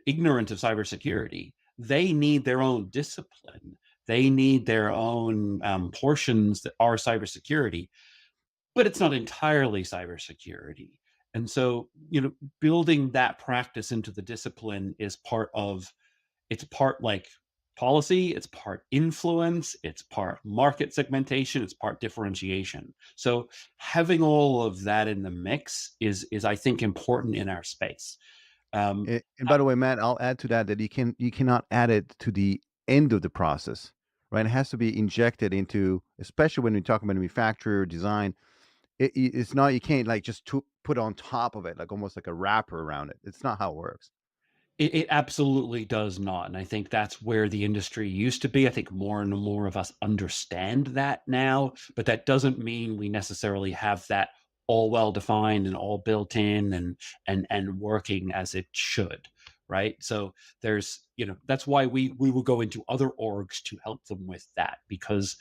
ignorant of cybersecurity. They need their own discipline. They need their own portions that are cybersecurity, but it's not entirely cybersecurity. And so, building that practice into the discipline is it's part like policy, it's part influence, it's part market segmentation, it's part differentiation. So having all of that in the mix is I think important in our space. Um, And by the way, Matt, I'll add to that that you cannot add it to the end of the process, right? It has to be injected into, especially when we talk about manufacturer design. It's not, you can't like just put on top of it, like almost like a wrapper around it. It's not how it works. It absolutely does not, and I think that's where the industry used to be. I think more and more of us understand that now, but that doesn't mean we necessarily have that all well defined and all built in and working as it should, right? So that's why we will go into other orgs to help them with that because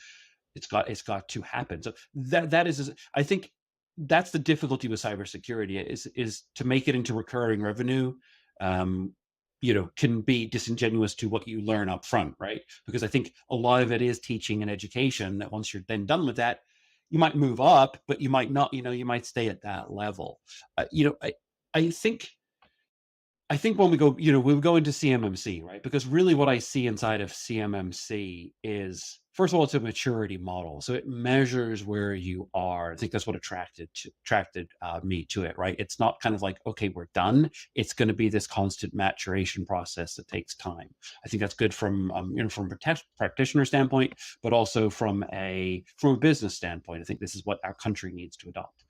it's got to happen. So that is, I think that's the difficulty with cybersecurity is to make it into recurring revenue. Um, can be disingenuous to what you learn up front, right? Because I think a lot of it is teaching and education that once you're then done with that, you might move up, but you might not, you might stay at that level. I think when we go into CMMC, right? Because really what I see inside of CMMC is, first of all, it's a maturity model. So it measures where you are. I think that's what attracted me to it, right? It's not kind of like, okay, we're done. It's going to be this constant maturation process that takes time. I think that's good from a practitioner standpoint, but also from a business standpoint. I think this is what our country needs to adopt.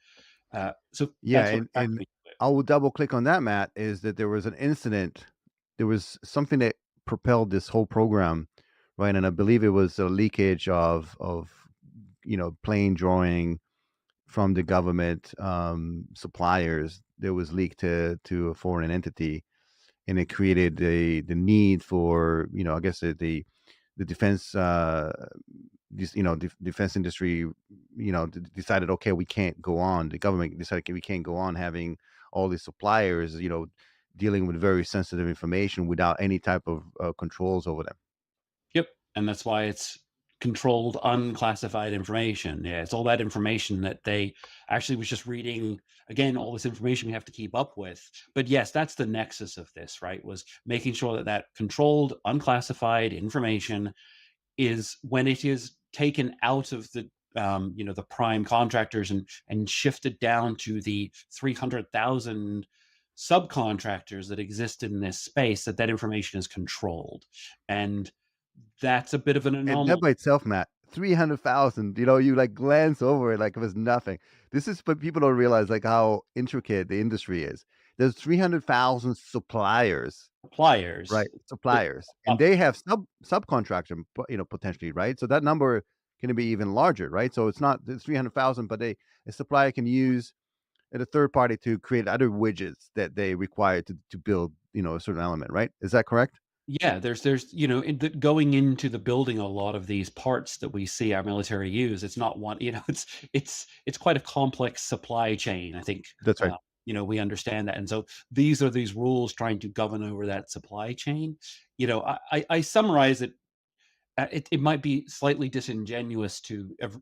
So Yeah, that's what attracted and me to it. I will double click on that, Matt, is that there was an incident. There was something that propelled this whole program, right? And I believe it was a leakage of plain drawing from the government suppliers that was leaked to a foreign entity, and it created the need for, I guess the defense defense industry, decided, okay, we can't go on. The government decided, okay, we can't go on having all these suppliers, dealing with very sensitive information without any type of controls over them. Yep, and that's why it's controlled, unclassified information. Yeah, it's all that information that they actually was just reading. Again, all this information we have to keep up with. But yes, that's the nexus of this, right? Was making sure that that controlled, unclassified information is when it is taken out of the prime contractors and shifted down to the 300,000 subcontractors that exist in this space, that information is controlled. And that's a bit of an And that anomaly. by itself, Matt, 300,000, you like glance over it like it was nothing. This is what people don't realize, like how intricate the industry is. There's 300,000 suppliers. Suppliers Right, that suppliers, and up they have subcontractor, potentially, right? So that number can be even larger, right? So it's not the 300,000, but a supplier can use a third party to create other widgets that they require to build, a certain element, right? Is that correct? yeah, there's going into the building a lot of these parts that we see our military use. It's not one, it's quite a complex supply chain. I think That's right. we understand that, and so these rules trying to govern over that supply chain. I summarize it. It might be slightly disingenuous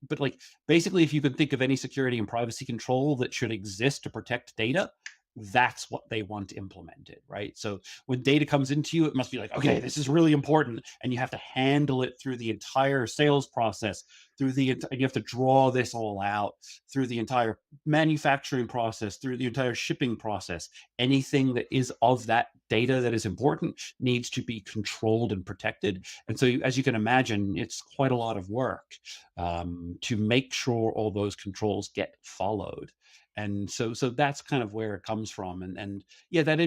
but like basically, if you can think of any security and privacy control that should exist to protect data, that's what they want implemented, right? So when data comes into you, it must be like, okay, this is really important, and you have to handle it through the entire sales process, and you have to draw this all out through the entire manufacturing process, through the entire shipping process. Anything that is of that data that is important needs to be controlled and protected. And so, as you can imagine, it's quite a lot of work to make sure all those controls get followed. And so that's kind of where it comes from. And yeah, that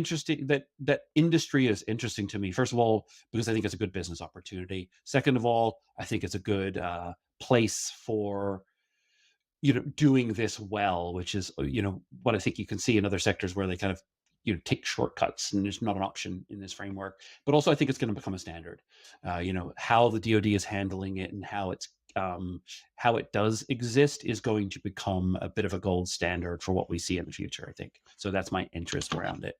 industry is interesting to me. First of all, because I think it's a good business opportunity. Second of all, I think it's a good place for doing this well, which is what I think you can see in other sectors where they kind of take shortcuts, and there's not an option in this framework. But also, I think it's going to become a standard. How the DoD is handling it and how it does exist is going to become a bit of a gold standard for what we see in the future, I think. So that's my interest around it.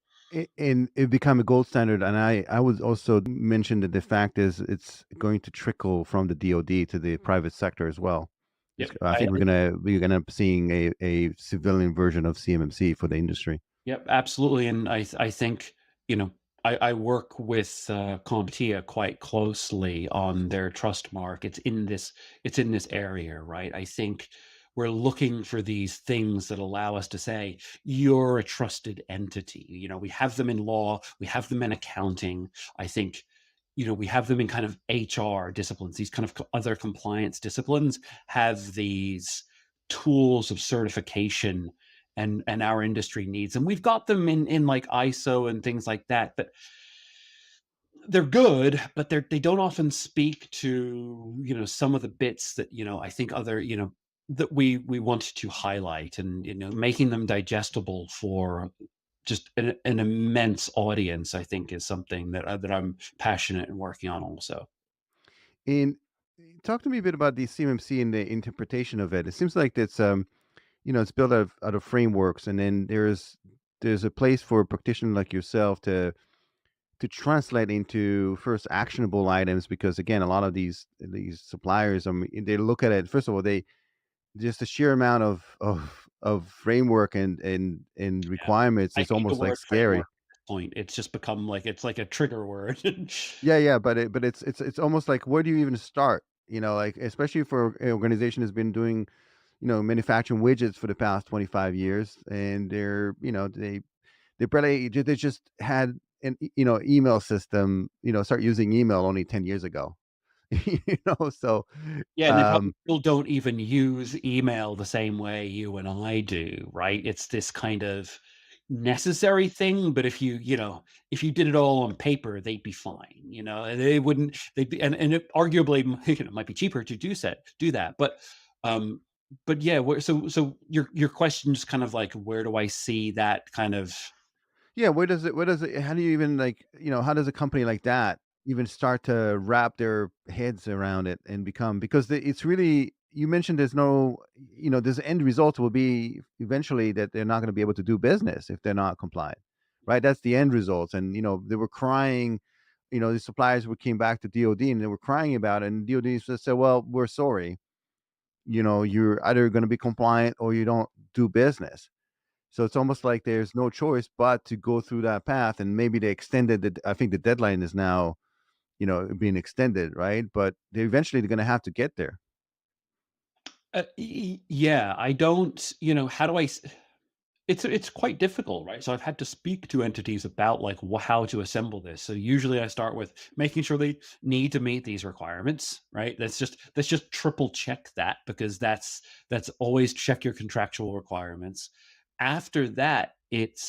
And it become a gold standard. And I would also mention that the fact is it's going to trickle from the DoD to the private sector as well. Yep. I think we're gonna end up seeing a civilian version of CMMC for the industry. Yep, absolutely. And I think, you know, I work with CompTIA quite closely on their trust mark. It's in this area, right? I think we're looking for these things that allow us to say, you're a trusted entity. We have them in law, we have them in accounting. I think, we have them in kind of HR disciplines, these kind of other compliance disciplines have these tools of certification and our industry needs, and we've got them in like ISO and things like that, but they're good, but they don't often speak to some of the bits that I think other that we want to highlight, and making them digestible for just an immense audience, I think, is something that I'm passionate and working on also. And talk to me a bit about the CMMC and the interpretation of it. It seems like it's built out of frameworks, and then there's a place for a practitioner like yourself to translate into first actionable items, because again, a lot of these suppliers, I mean, they look at it. First of all, they just the sheer amount of framework and Yeah, requirements I is hate the almost like word scary. framework at this point. It's just become like it's like a trigger word. Yeah, yeah, but it's almost like, where do you even start? Like, especially for an organization that's been doing, manufacturing widgets for the past 25 years, and they barely they just had an email system, start using email only 10 years ago. So Yeah, and they probably um still don't even use email the same way you and I do, right? It's this kind of necessary thing, but if you did it all on paper, they'd be fine, and they wouldn't they'd be and it arguably, might be cheaper to do that. Um, but yeah, so your question is kind of like, where do I see that kind of. Yeah, where does it how do you even, like, how does a company like that even start to wrap their heads around it and become, because it's really, you mentioned there's no, this end result will be eventually that they're not going to be able to do business if they're not compliant. Right? That's the end result. And they were crying, the suppliers were came back to DOD and they were crying about it, and DOD just said, "Well, we're sorry. You're either going to be compliant or you don't do business." So it's almost like there's no choice but to go through that path, and maybe they extended the I think the deadline is now, being extended, right? But they're gonna have to get there. Yeah, I don't, how do it's quite difficult, right? So I've had to speak to entities about like how to assemble this. So usually I start with making sure they need to meet these requirements, right? That's just triple check that, because that's always check your contractual requirements. After that, it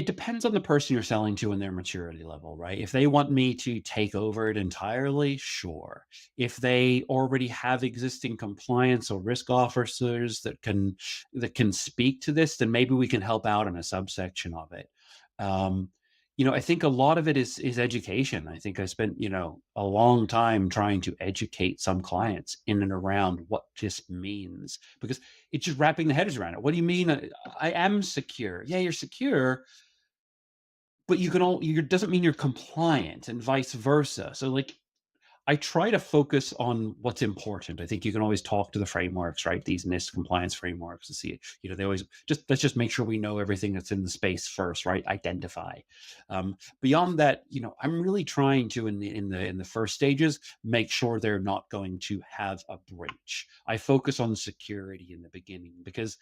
depends on the person you're selling to and their maturity level, right? If they want me to take over it entirely, sure. If they already have existing compliance or risk officers that can speak to this, then maybe we can help out in a subsection of it. Um, I think a lot of it is education. I think I spent, a long time trying to educate some clients in and around what this means, because it's just wrapping the heads around it. What do you mean? I am secure. Yeah, you're secure, but you doesn't mean you're compliant, and vice versa. So like, I try to focus on what's important. I think you can always talk to the frameworks, right? These NIST compliance frameworks to see, they always just let's just make sure we know everything that's in the space first, right? Identify. Beyond that, I'm really trying to in the first stages make sure they're not going to have a breach. I focus on security in the beginning because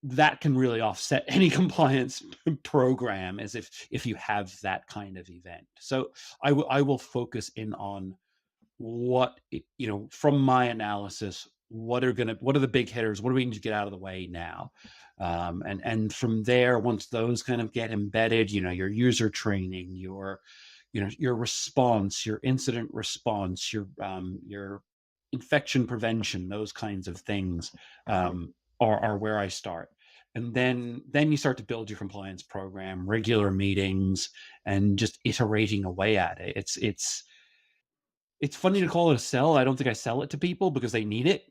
that can really offset any compliance program as if you have that kind of event. So I will focus in on from my analysis, what are the big hitters? What do we need to get out of the way now? And from there, once those kind of get embedded, your user training, your response, your incident response, your infection prevention, those kinds of things are where I start. And then you start to build your compliance program, regular meetings, and just iterating away at it. It's funny to call it a sell. I don't think I sell it to people because they need it.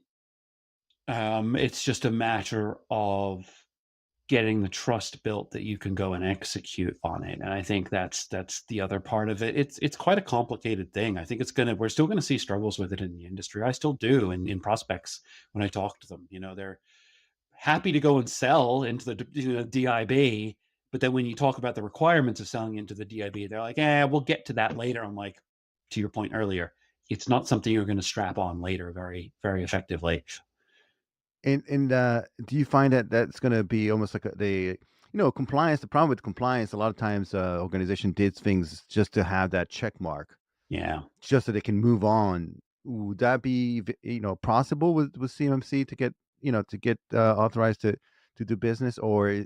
It's just a matter of getting the trust built that you can go and execute on it. And I think that's the other part of it. It's quite a complicated thing. I think we're still gonna see struggles with it in the industry. I still do in prospects when I talk to them. They're happy to go and sell into the DIB, but then when you talk about the requirements of selling into the DIB, they're like, we'll get to that later. I'm like, to your point earlier, it's not something you're going to strap on later very, very effectively. And do you find that that's going to be almost like compliance? The problem with compliance, a lot of times, organization did things just to have that check mark, Yeah. just so they can move on. Would that be, possible with CMMC to get authorized to do business, or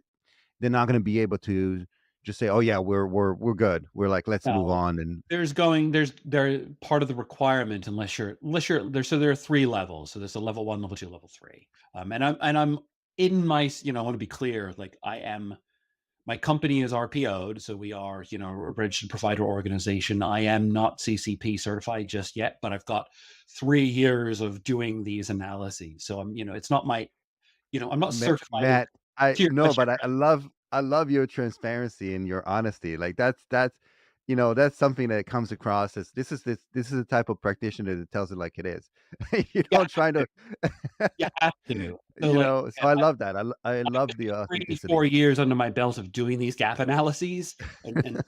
they're not going to be able to just say, "Oh yeah, we're good. We're like, let's move No, on." And they're part of the requirement unless you're there. So there are three levels. So there's a level 1, level 2, level 3. And I'm in I want to be clear, like my company is RPO'd, so we are, a registered provider organization. I am not CCP certified just yet, but I've got 3 years of doing these analyses. So it's not I'm not certified in Matt, I to your no, question. but I love your transparency and your honesty. Like that's something that comes across as this is the type of practitioner that tells it like it is. You Yeah, don't try to, you have to. So like, So I love that. I I've love got the 3, authenticity. 4 years under my belt of doing these gap analyses and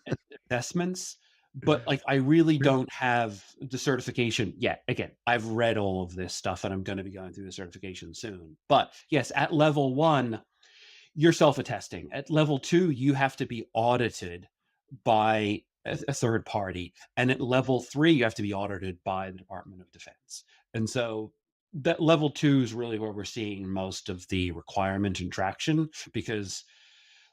assessments, but, like, I really don't have the certification yet. Again, I've read all of this stuff, and I'm gonna be going through the certification soon. But, yes, at level 1, you're self-attesting. At level 2, you have to be audited by a third party, and at level 3, you have to be audited by the Department of Defense. And so that level 2 is really where we're seeing most of the requirement and traction, because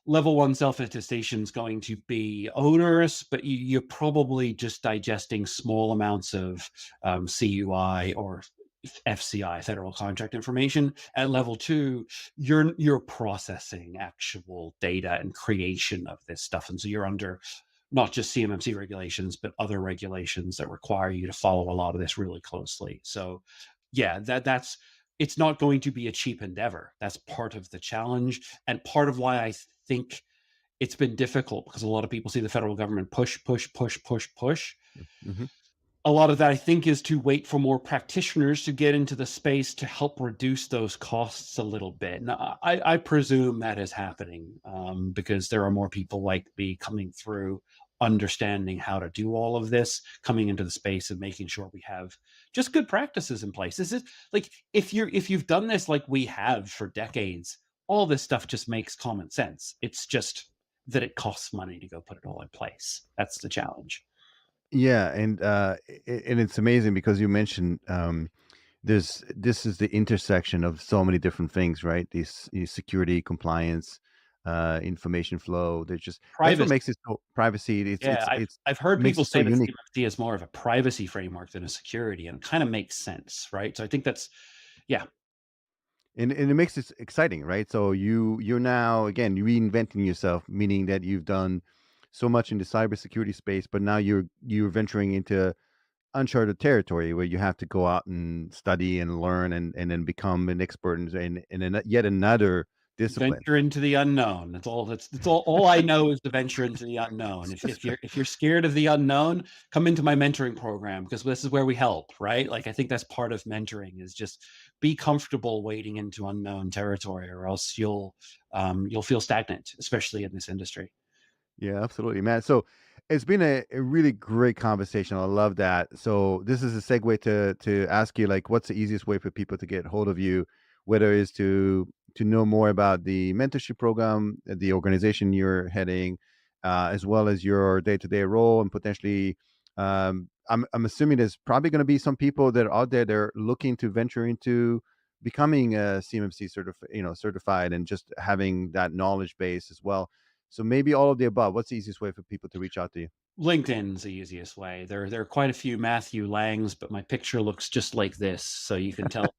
level 1 self-attestation is going to be onerous, but you're probably just digesting small amounts of CUI or FCI, federal contract information. At level 2, you're processing actual data and creation of this stuff, and so you're under not just CMMC regulations, but other regulations that require you to follow a lot of this really closely. So, yeah, that's it's not going to be a cheap endeavor. That's part of the challenge, and part of why I think it's been difficult, because a lot of people see the federal government push, push, push, push, push. Mhm. A lot of that, I think, is to wait for more practitioners to get into the space to help reduce those costs a little bit. And I presume that is happening, because there are more people like me coming through, understanding how to do all of this, coming into the space and making sure we have just good practices in place. Is it like if you've done this like we have for decades, all this stuff just makes common sense. It's just that it costs money to go put it all in place. That's the challenge. Yeah, and it's amazing because you mentioned, this is the intersection of so many different things, right? These security, compliance, information flow. That's what Privacy. makes it so privacy. It's Yeah, it's I've it's I've heard makes people it so say that unique. CMFD is more of a privacy framework than a security, and it kinda makes sense, right? So I think that's yeah, And it makes it exciting, right? So you're now again reinventing yourself, meaning that you've done so much in the cybersecurity space, but now you're venturing into uncharted territory where you have to go out and study and learn and then become an expert in yet another Discipline. Venture into the unknown. That's all. That's all I know is to venture into the unknown. If you're scared of the unknown, come into my mentoring program because this is where we help. Right? Like I think that's part of mentoring is just be comfortable wading into unknown territory, or else you'll feel stagnant, especially in this industry. Yeah, absolutely, man. So it's been a really great conversation. I love that. So this is a segue to ask you, like, what's the easiest way for people to get hold of you, whether it's to know more about the mentorship program, the organization you're heading, as well as your day-to-day role, and potentially, I'm assuming there's probably going to be some people that are out there that are looking to venture into becoming a CMMC certified, and just having that knowledge base as well. So maybe all of the above. What's the easiest way for people to reach out to you? LinkedIn's the easiest way. There are quite a few Matthew Langs, but my picture looks just like this, so you can tell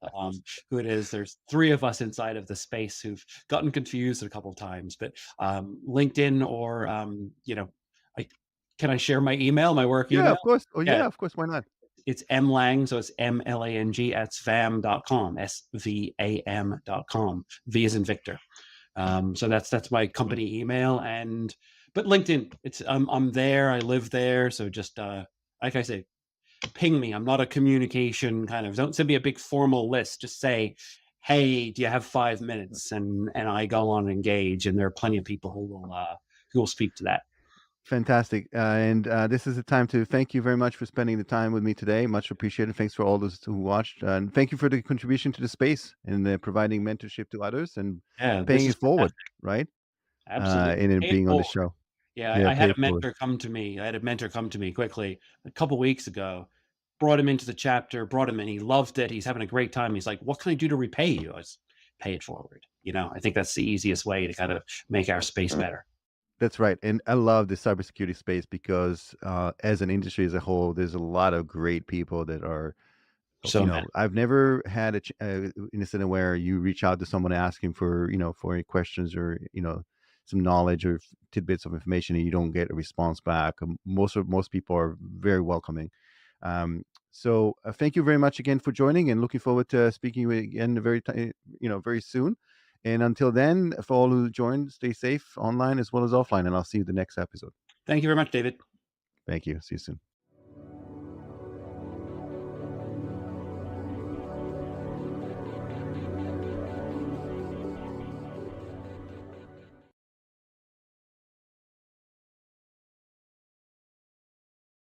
who it is. There's three of us inside of the space who've gotten confused a couple of times, but LinkedIn or I can I share my email, my work Yeah, email? of course. Oh, Yeah, yeah, of course. Why not? it's mlang, so it's MLANG at svam.com, SVAM.com. V is in Victor. So that's my company email, and but LinkedIn, it's I'm there, I live there, so just like I say, ping me. I'm not a communication kind of. Don't send me a big formal list. Just say, hey, do you have 5 minutes? And I go on and engage, and there are plenty of people who will speak to that. Fantastic. And this is the time to thank you very much for spending the time with me today. Much appreciated. Thanks for all those who watched. And thank you for the contribution to the space and providing mentorship to others and Yeah, this paying is it forward, fantastic. right? Absolutely, And then pay it being on the forward. show. Yeah, Yeah, I pay had it a forward. mentor come to me. I had a mentor come to me quickly a couple weeks ago. Brought him into the chapter. Brought him in. He loved it. He's having a great time. He's like, "What can I do to repay you?" I was, "Pay it forward." I think that's the easiest way to kind of make our space better. That's right. And I love the cybersecurity space because as an industry as a whole, there's a lot of great people that are. So, man, I've never had incident where you reach out to someone asking for, for any questions or, some knowledge or tidbits of information, and you don't get a response back. Most people are very welcoming. Thank you very much again for joining, and looking forward to speaking with you again very soon. And until then, for all who joined, stay safe online as well as offline, and I'll see you the next episode. thank you very much, David. Thank you. See you soon.